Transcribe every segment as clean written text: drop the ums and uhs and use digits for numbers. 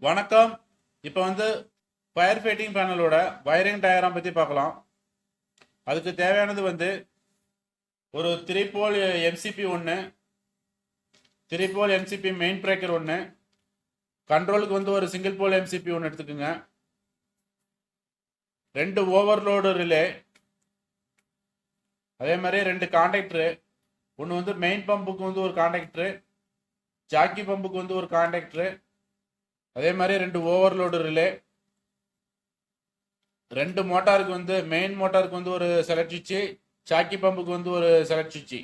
வணக்கம். இப்போ வந்து ஃபயர் ஃபைட்டிங் பேனலோட வயரிங் டயக்ராம் பற்றி பார்க்கலாம். அதுக்கு தேவையானது வந்து ஒரு 3 போல் எம்சிபி ஒன்று, 3 போல் எம்சிபி மெயின் பிரேக்கர் ஒன்று, கண்ட்ரோலுக்கு வந்து ஒரு சிங்கிள் போல் எம்சிபி ஒன்று எடுத்துக்கோங்க, 2 ஓவர்லோடு ரிலே, அதே மாதிரி 2 கான்டாக்டரு, ஒன்று வந்து மெயின் பம்புக்கு வந்து ஒரு கான்டாக்டரு, ஜாக்கி பம்புக்கு வந்து ஒரு கான்டாக்டரு, அதே மாதிரி 2 ஓவர்லோடு ரிலே, 2 மோட்டாருக்கு வந்து மெயின் மோட்டாருக்கு வந்து ஒரு செலக்ட் சுவிட்சு, சாக்கி பம்புக்கு வந்து ஒரு செலக்ட் சுவிட்சு,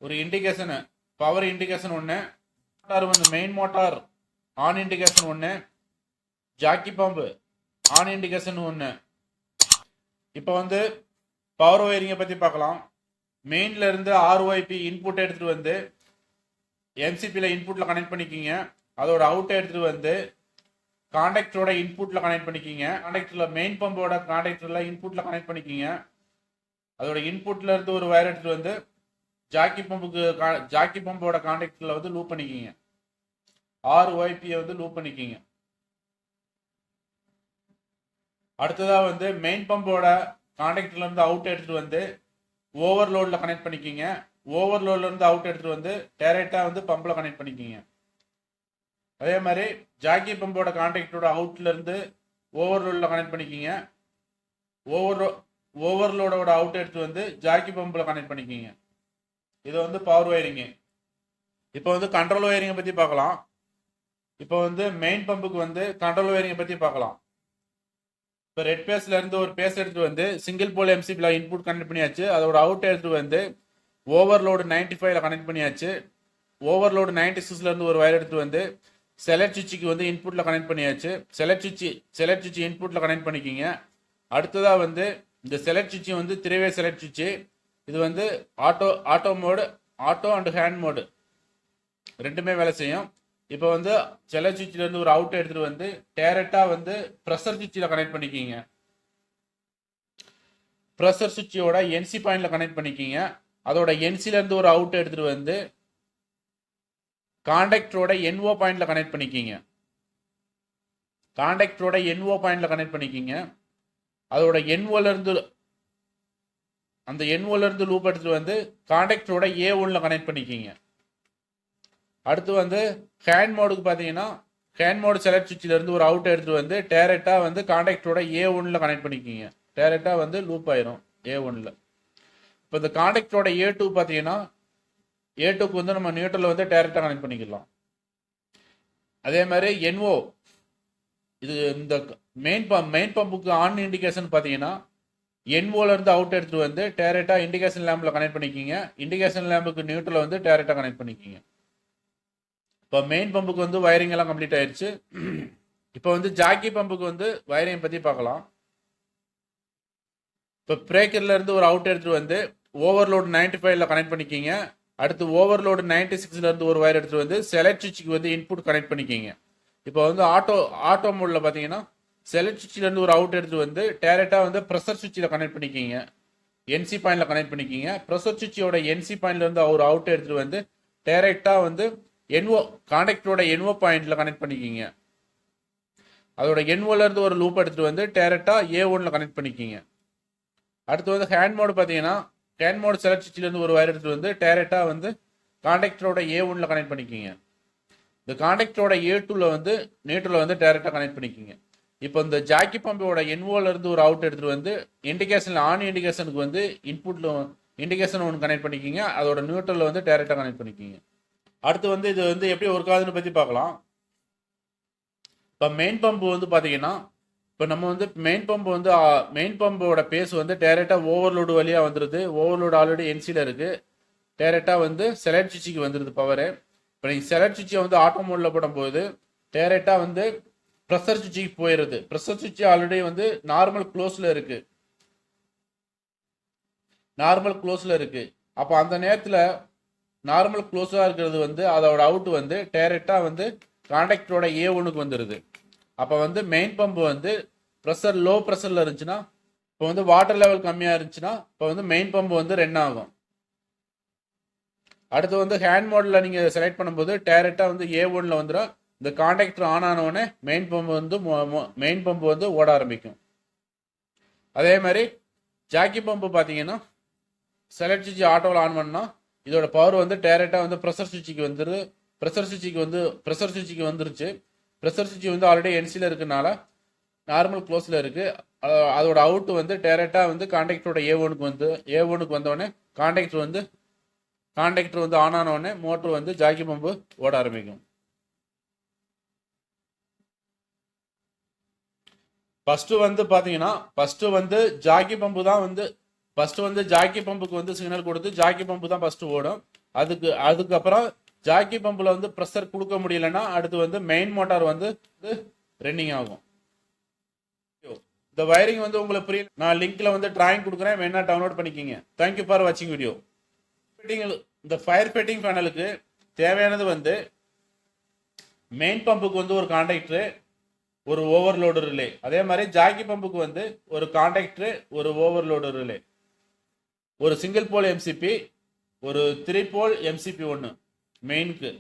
ஒரு இண்டிகேஷன் பவர் இண்டிகேஷன் ஒன்று, மோட்டார் வந்து மெயின் மோட்டார் ஆன் இண்டிகேஷன் ஒன்று, ஜாக்கி பம்பு ஆன் இண்டிகேஷன் ஒன்று. இப்போ வந்து பவர் ஒயரிங்கை பற்றி பார்க்கலாம். மெயின்ல இருந்து ஆர்ஒய்பி இன்புட் எடுத்துகிட்டு வந்து எம்சிபியில் இன்புட்டில் கனெக்ட் பண்ணிக்கிங்க. அதோட அவுட்டை எடுத்துகிட்டு வந்து கான்டாக்டரோட இன்புட்டில் கனெக்ட் பண்ணிக்கிங்க. கான்டாக்டரில் மெயின் பம்போட கான்டாக்டரில் இன்புட்டில் கனெக்ட் பண்ணிக்கிங்க. அதோட இன்புட்டில் இருந்து ஒரு வயர் எடுத்துகிட்டு வந்து ஜாக்கி பம்போட கான்டாக்டரில் வந்து லூப் பண்ணிக்கிங்க. ஆர்ஒய்பியை வந்து லூப் பண்ணிக்கிங்க. அடுத்ததாக வந்து மெயின் பம்போட கான்டாக்டர்ல இருந்து அவுட் எடுத்துகிட்டு வந்து ஓவர்லோடில் கனெக்ட் பண்ணிக்கிங்க. ஓவர்லோட்ல இருந்து அவுட் எடுத்துகிட்டு வந்து டைரெக்டாக வந்து பம்பில் கனெக்ட் பண்ணிக்கிங்க. அதே மாதிரி ஜாக்கி பம்போட கான்டாக்டரோட அவுட்ல இருந்து ஓவர்லோடில் கனெக்ட் பண்ணிக்கிங்க. ஓவர்லோடோட அவுட் எடுத்து வந்து ஜாக்கி பம்பில் கனெக்ட் பண்ணிக்கிங்க. இது வந்து பவர் ஒயரிங்கு. இப்போ வந்து கண்ட்ரோல் ஒயரிங்கை பற்றி பார்க்கலாம். இப்போ வந்து மெயின் பம்புக்கு வந்து கண்ட்ரோல் ஒயரிங்கை பற்றி பார்க்கலாம். இப்போ ரெட் பேஸ்ல இருந்து ஒரு பேஸ் எடுத்து வந்து சிங்கிள் போல் எம்சிபியில் இன்புட் கனெக்ட் பண்ணியாச்சு. அதோட அவுட் எடுத்து வந்து ஓவர்லோடு 95ல கனெக்ட் பண்ணியாச்சு. ஓவர்லோடு 96ல இருந்து ஒரு வயர் எடுத்து வந்து செலக்ட் சுவிட்சுக்கு வந்து இன்புட்ல கனெக்ட் பண்ணியாச்சு. செலக்ட் சுவிட்ச் இன்புட்ல கனெக்ட் பண்ணிக்கிங்க. அடுத்ததா வந்து இந்த செலக்ட் சுவிட்ச் வந்து 3-வே செலக்ட் சுவிட்ச். இது வந்து auto mode, auto and hand mode ரெண்டுமே வேலை செய்யும். இப்போ வந்து செலக்ட் சுவிட்ச்ல இருந்து ஒரு அவுட் எடுத்துட்டு வந்து டைரக்டா வந்து ப்ரெஷர் சுவிட்சில் கனெக்ட் பண்ணிக்கிங்க. ப்ரெஷர் சுவிட்சோட என்சி பாயிண்ட்ல கனெக்ட் பண்ணிக்கிங்க. அதோட என்சில இருந்து ஒரு அவுட் எடுத்துட்டு வந்து கான்டாக்டரோட என்ஓ பாயிண்ட்ல கனெக்ட் பண்ணிக்கிங்க. கான்டாக்டரோட என்ஓ பாயிண்ட்ல கனெக்ட் பண்ணிக்கிங்க. அதோட என்ஓல இருந்து லூப் எடுத்துட்டு வந்து கான்டாக்டரோட A1ல கனெக்ட் பண்ணிக்கிங்க. அடுத்து வந்து ஹேண்ட் மோடுக்கு பார்த்தீங்கன்னா ஹேண்ட் மோடு செலக்ட் சுவிட்சில் இருந்து ஒரு அவுட் எடுத்துட்டு வந்து டைரக்டா வந்து கான்டாக்டரோட A1ல கனெக்ட் பண்ணிக்கிங்க. டைரக்டா வந்து லூப் ஆயிரும் A1ல. இப்போ இந்த கான்டாக்டரோட A2 பார்த்தீங்கன்னா A2க்கு வந்து நம்ம நியூட்ரல் வந்து டைரக்டாக கனெக்ட் பண்ணிக்கலாம். அதே மாதிரி NO இது இந்த மெயின் பம்புக்கு ஆன் இண்டிகேஷன் பார்த்தீங்கன்னா NOல இருந்து அவுட் எடுத்துட்டு வந்து டைரக்டாக இண்டிகேஷன் லேம்பில் கனெக்ட் பண்ணிக்கிங்க. இண்டிகேஷன் லேம்புக்கு நியூட்ரல் வந்து டைரக்டாக கனெக்ட் பண்ணிக்கிங்க. இப்போ மெயின் பம்புக்கு வந்து வயரிங் எல்லாம் கம்ப்ளீட் ஆயிடுச்சு. இப்போ வந்து ஜாக்கி பம்புக்கு வந்து வயரிங் பற்றி பார்க்கலாம். இப்போ பிரேக்கர்ல இருந்து ஒரு அவுட் எடுத்துட்டு வந்து ஓவர்லோடு 95ல கனெக்ட் பண்ணிக்கிங்க. அடுத்து ஓவர்லோடு 96ல இருந்து ஒரு வயர் எடுத்துட்டு வந்து செலக்ட் சுவிட்சுக்கு வந்து இன்புட் கனெக்ட் பண்ணிக்கிங்க. இப்போ வந்து ஆட்டோ மோட்ல பார்த்தீங்கன்னா செலக்ட் சுவிட்சில் இருந்து ஒரு அவுட் எடுத்துட்டு வந்து டைரக்டாக வந்து ப்ரெஷர் சுவிட்சில் கனெக்ட் பண்ணிக்கிங்க. என்சி பாயிண்ட்ல கனெக்ட் பண்ணிக்கிங்க. ப்ரெஷர் சுவிட்சோட என்சி பாயிண்ட்ல இருந்து ஒரு அவுட் எடுத்துட்டு வந்து டைரக்டாக வந்து கான்டாக்டரோட என்ஓ பாயிண்ட்ல கனெக்ட் பண்ணிக்கிங்க. அதோட என்ஓல இருந்து ஒரு லூப் எடுத்துட்டு வந்து டைரக்டாக A1ல கனெக்ட் பண்ணிக்கிங்க. அடுத்து வந்து ஹேண்ட் மோடு பார்த்தீங்கன்னா ஹேண்ட் மோடு செலக்ட் சுவிட்சில் இருந்து ஒரு வயர் எடுத்துட்டு வந்து டைரக்டாக வந்து கான்டாக்டரோட A1ல கனெக்ட் பண்ணிக்கிங்க. இந்த கான்டாக்டரோட A2ல வந்து நியூட்ரல் வந்து டைரக்டாக கனெக்ட் பண்ணிக்கிங்க. இப்போ இந்த ஜாக்கி பம்போட NOல இருந்து ஒரு அவுட் எடுத்துட்டு வந்து இண்டிகேஷன்ல ஆன் இண்டிகேஷனுக்கு வந்து இன்புட்ல இண்டிகேஷன் ஒன்று கனெக்ட் பண்ணிக்கிங்க. அதோட நியூட்ரல் வந்து டைரக்டாக கனெக்ட் பண்ணிக்கிங்க. அடுத்து வந்து இது வந்து எப்படி ஒர்க் ஆகுதுன்னு பற்றி பார்க்கலாம். இப்போ மெயின் பம்பு வந்து பார்த்தீங்கன்னா இப்போ நம்ம வந்து மெயின் பம்போட பேஸ் வந்து டைரெக்டாக ஓவர்லோடு வழியாக வந்துடுது. ஓவர்லோடு ஆல்ரெடி என்சியில் இருக்குது. டைரெக்டாக வந்து செலக்ட் சுவிட்சுக்கு வந்துடுது பவரு. இப்போ நீங்கள் செலக்ட் சுவிட்சை வந்து ஆட்டோ மோடில் போடும்போது டைரெக்டாக வந்து ப்ரெஷர் சுவிட்சுக்கு போயிடுது. ப்ரெஷர் சுவிட்ச் ஆல்ரெடி வந்து நார்மல் க்ளோஸில் இருக்குது. அப்போ அந்த நேரத்தில் நார்மல் க்ளோஸாக இருக்கிறது வந்து அதோட அவுட் வந்து டைரெக்டாக வந்து கான்டாக்டரோட A1க்கு வந்துடுது. அப்போ வந்து மெயின் பம்பு வந்து லோ ப்ரெஷரில் இருந்துச்சுன்னா இப்போ வந்து வாட்டர் லெவல் கம்மியாக இருந்துச்சுன்னா இப்போ வந்து மெயின் பம்பு வந்து ரன் ஆகும். அடுத்து வந்து ஹேண்ட் மோடில் நீங்கள் செலக்ட் பண்ணும்போது டேரெக்டாக வந்து A1ல் வந்துடும். இந்த கான்டாக்டர் ஆன் ஆனவுடனே மெயின் பம்பு வந்து ஓட ஆரம்பிக்கும். அதே மாதிரி ஜாக்கி பம்பு பார்த்தீங்கன்னா செலக்ட் சுவிட்ச் ஆட்டோவில் ஆன் பண்ணால் இதோட பவர் வந்து டேரெக்டாக வந்து ப்ரெஷர் சுவிட்சுக்கு வந்துருச்சு. ப்ரெஷர் சுவிட்ச் வந்து ஆல்ரெடி என்சியில் இருக்கனால நார்மல் க்ளோஸில் இருக்குது. அதோட அவுட் வந்து டேரெக்டாக வந்து கான்டாக்டரோட ஏ1க்கு வந்தோடனே கான்டாக்டர் வந்து ஆன் ஆனவுடனே மோட்டர் வந்து ஜாக்கி பம்பு ஓட ஆரம்பிக்கும். ஃபர்ஸ்ட் வந்து பார்த்தீங்கன்னா ஜாக்கி பம்பு தான் வந்து ஜாக்கி பம்புக்கு வந்து சிக்னல் கொடுத்து ஜாக்கி பம்பு தான் ஃபர்ஸ்ட் ஓடும். அதுக்கப்புறம் ஜாக்கி பம்பில் வந்து ப்ரெஷர் கொடுக்க முடியலன்னா அடுத்து வந்து மெயின் மோட்டார் வந்து ரன்னிங் ஆகும். இந்த வயரிங் வந்து உங்களுக்கு புரியல, நான் லிங்க்ல வந்து டிராயிங் கொடுக்குறேன், வேணா டவுன்லோட் பண்ணிக்கிங்க. தேங்க்யூ ஃபார் வாட்சிங் வீடியோ. இந்த ஃபயர் ஃபைட்டிங் பேனலுக்கு தேவையானது வந்து மெயின் பம்புக்கு வந்து ஒரு கான்டாக்டர், ஒரு ஓவர்லோடு ரிலே. அதே மாதிரி ஜாக்கி பம்புக்கு வந்து ஒரு கான்டாக்டர், ஒரு ஓவர்லோடு ரிலே, ஒரு சிங்கிள் போல் எம்சிபி, ஒரு 3 போல் எம்சிபி ஒன்று மெயினுக்கு.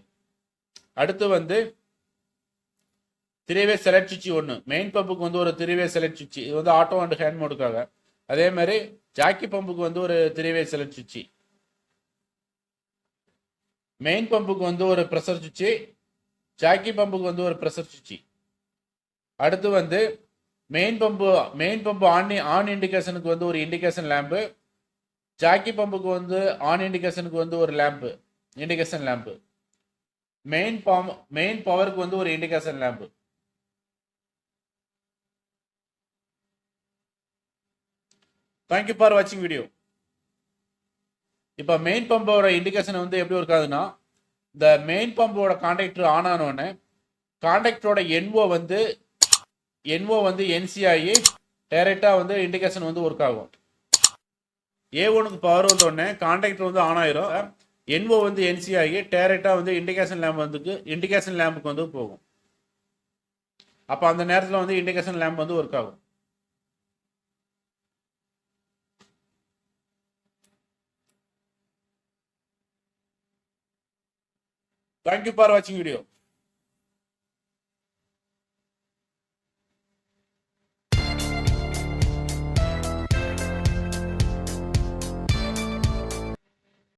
அடுத்து வந்து 3-வே செலக்ட் சுவிட்ச் ஒன்று மெயின் பம்புக்கு வந்து ஒரு 3-வே செலக்ட் சுவிட்ச். இது வந்து ஆட்டோ அண்ட் ஹேண்ட் மோடுக்காக. அதே மாதிரி ஜாக்கி பம்புக்கு வந்து ஒரு 3-வே செலக்ட் சுவிட்ச். மெயின் பம்புக்கு வந்து ஒரு ப்ரெஷர் சுவிட்ச், ஜாக்கி பம்புக்கு வந்து ஒரு ப்ரெஷர் சுவிட்ச். அடுத்து வந்து மெயின் பம்பு ஆன் இண்டிகேஷனுக்கு வந்து ஒரு இண்டிகேஷன் லேம்பு, ஜாக்கி பம்புக்கு வந்து ஆன் இண்டிகேஷனுக்கு வந்து ஒரு இண்டிகேஷன் லேம்பு, மெயின் பவருக்கு வந்து ஒரு இண்டிகேஷன் லேம்பு. தேங்க்யூ ஃபார் வாட்சிங் வீடியோ. இப்போ மெயின் பம்போட இண்டிகேஷன் வந்து எப்படி இருக்காதுன்னா, இந்த மெயின் பம்போட கான்டாக்டர் ஆன் ஆனோடனே கான்டாக்டரோட என்ஓ வந்து என்சி ஆகி டைரெக்டாக வந்து இண்டிகேஷன் வந்து ஒர்க் ஆகும். A1க்கு பவர் வந்தோடனே கான்டாக்டர் வந்து ஆன் ஆயிரும். என்ஓ வந்து என்சி ஆகி டைரெக்டாக வந்து இண்டிகேஷன் லேம்புக்கு வந்து போகும். அப்போ அந்த நேரத்தில் வந்து இண்டிகேஷன் லேம்ப் வந்து ஒர்க் ஆகும். Thank you for watching video.